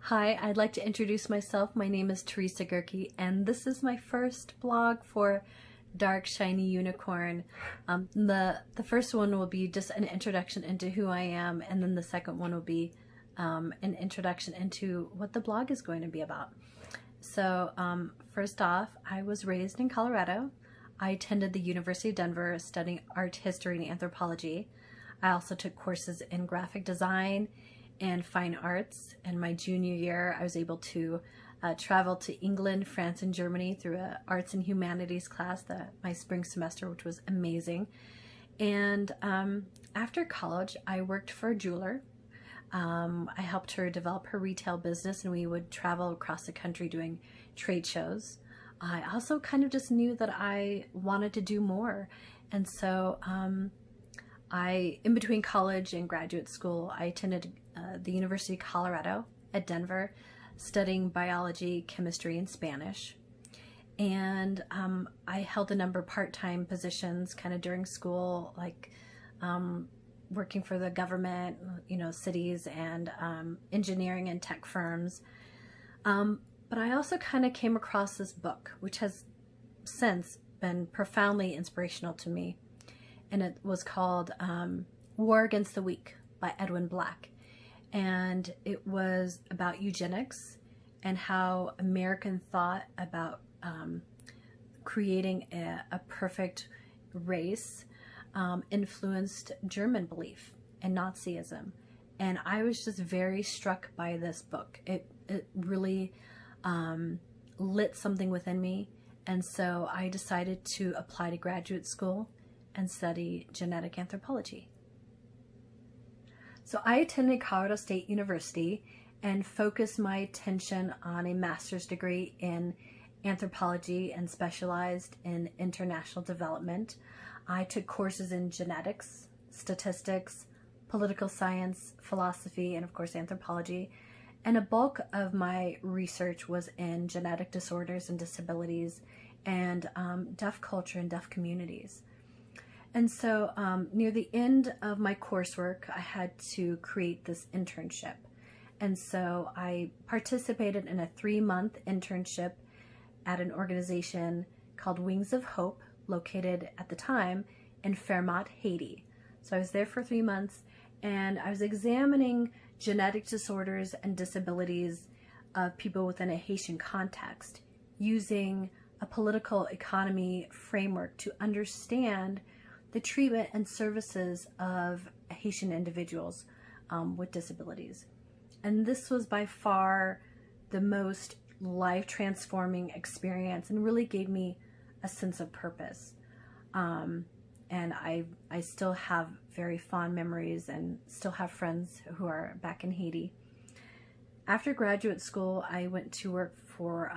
Hi, I'd like to introduce myself. My name is Teressa Gehrke, and this is my first blog for Dark Shiny Unicorn. The first one will be just an introduction into who I am, and then the second one will be an introduction into what the blog is going to be about. So first off, I was raised in Colorado. I attended the University of Denver studying art history and anthropology. I also took courses in graphic design and fine arts. In my junior year, I was able to travel to England, France, and Germany through an arts and humanities class, my spring semester, which was amazing. And after college, I worked for a jeweler. I helped her develop her retail business, and we would travel across the country doing trade shows. I also kind of just knew that I wanted to do more. And so in between college and graduate school, I attended the University of Colorado at Denver, studying biology, chemistry, and Spanish. And I held a number of part-time positions kind of during school, like working for the government, cities, and engineering and tech firms. But I also kind of came across this book, which has since been profoundly inspirational to me. And it was called War Against the Weak by Edwin Black. And it was about eugenics and how American thought about creating a perfect race influenced German belief and Nazism. And I was just very struck by this book. It really lit something within me. And so I decided to apply to graduate school and study genetic anthropology. So I attended Colorado State University and focused my attention on a master's degree in anthropology and specialized in international development. I took courses in genetics, statistics, political science, philosophy, and of course anthropology. And a bulk of my research was in genetic disorders and disabilities and deaf culture and deaf communities. And so near the end of my coursework, I had to create this internship. And so I participated in a 3-month internship at an organization called Wings of Hope, located at the time in Fairmont, Haiti. So I was there for 3 months, and I was examining genetic disorders and disabilities of people within a Haitian context, using a political economy framework to understand the treatment and services of Haitian individuals with disabilities. And this was by far the most life-transforming experience and really gave me a sense of purpose. And I still have very fond memories and still have friends who are back in Haiti. After graduate school, I went to work for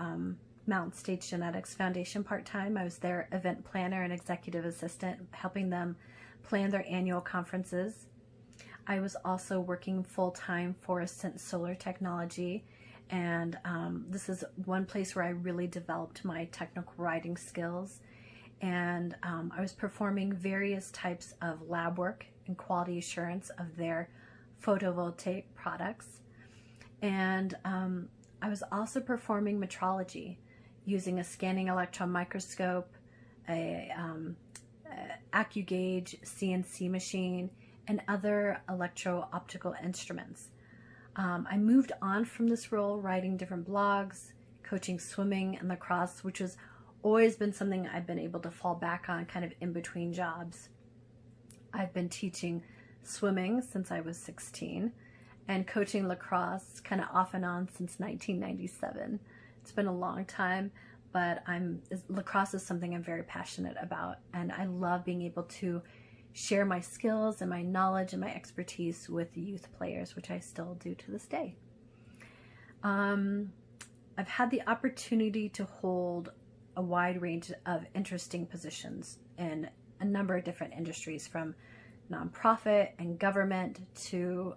Mountain States Genetics Foundation part-time. I was their event planner and executive assistant, helping them plan their annual conferences. I was also working full-time for Ascent Solar Technology, and this is one place where I really developed my technical writing skills. And I was performing various types of lab work and quality assurance of their photovoltaic products. And I was also performing metrology, using a scanning electron microscope, a AccuGauge CNC machine, and other electro-optical instruments. I moved on from this role, writing different blogs, coaching swimming and lacrosse, which has always been something I've been able to fall back on kind of in between jobs. I've been teaching swimming since I was 16 and coaching lacrosse kind of off and on since 1997. It's been a long time, but lacrosse is something I'm very passionate about, and I love being able to share my skills and my knowledge and my expertise with youth players, which I still do to this day. I've had the opportunity to hold a wide range of interesting positions in a number of different industries, from nonprofit and government to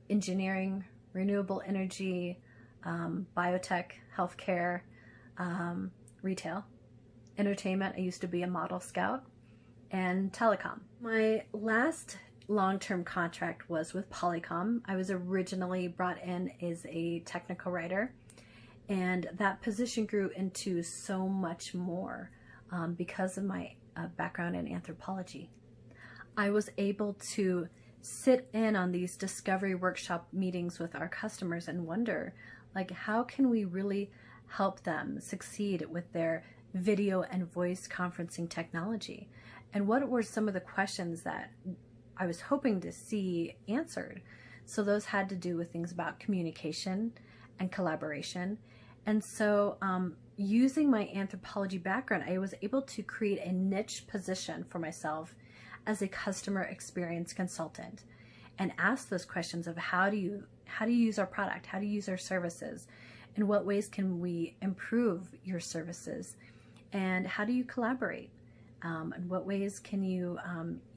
engineering, renewable energy, biotech, healthcare, retail, entertainment. I used to be a model scout, and telecom. My last long-term contract was with Polycom. I was originally brought in as a technical writer, and that position grew into so much more because of my background in anthropology. I was able to sit in on these discovery workshop meetings with our customers and wonder, like, how can we really help them succeed with their video and voice conferencing technology? And what were some of the questions that I was hoping to see answered? So those had to do with things about communication and collaboration. And so using my anthropology background, I was able to create a niche position for myself as a customer experience consultant and ask those questions of how do you use our product? How do you use our services? In what ways can we improve your services? And how do you collaborate? In what ways can you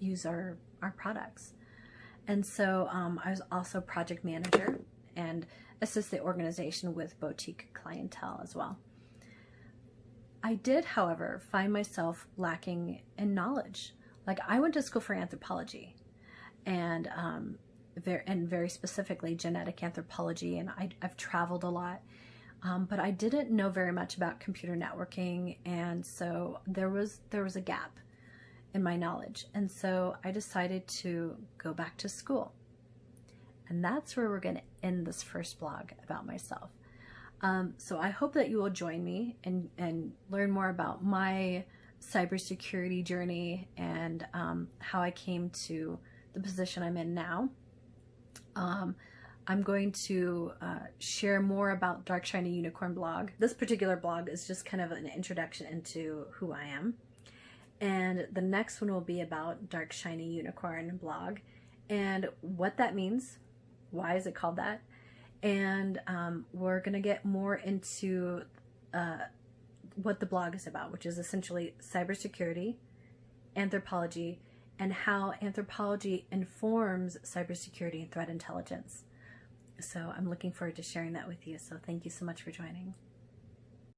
use our products? And so I was also project manager and assist the organization with boutique clientele as well. I did, however, find myself lacking in knowledge. Like, I went to school for anthropology and very specifically genetic anthropology, and I've traveled a lot, but I didn't know very much about computer networking, and so there was a gap in my knowledge. And so I decided to go back to school. And that's where we're going to end this first blog about myself. So I hope that you will join me and learn more about my cybersecurity journey and how I came to the position I'm in now. I'm going to share more about Dark Shiny Unicorn blog. This particular blog is just kind of an introduction into who I am. And the next one will be about Dark Shiny Unicorn blog and what that means. Why is it called that? And we're going to get more into what the blog is about, which is essentially cybersecurity, anthropology, and how anthropology informs cybersecurity and threat intelligence. So I'm looking forward to sharing that with you. So thank you so much for joining.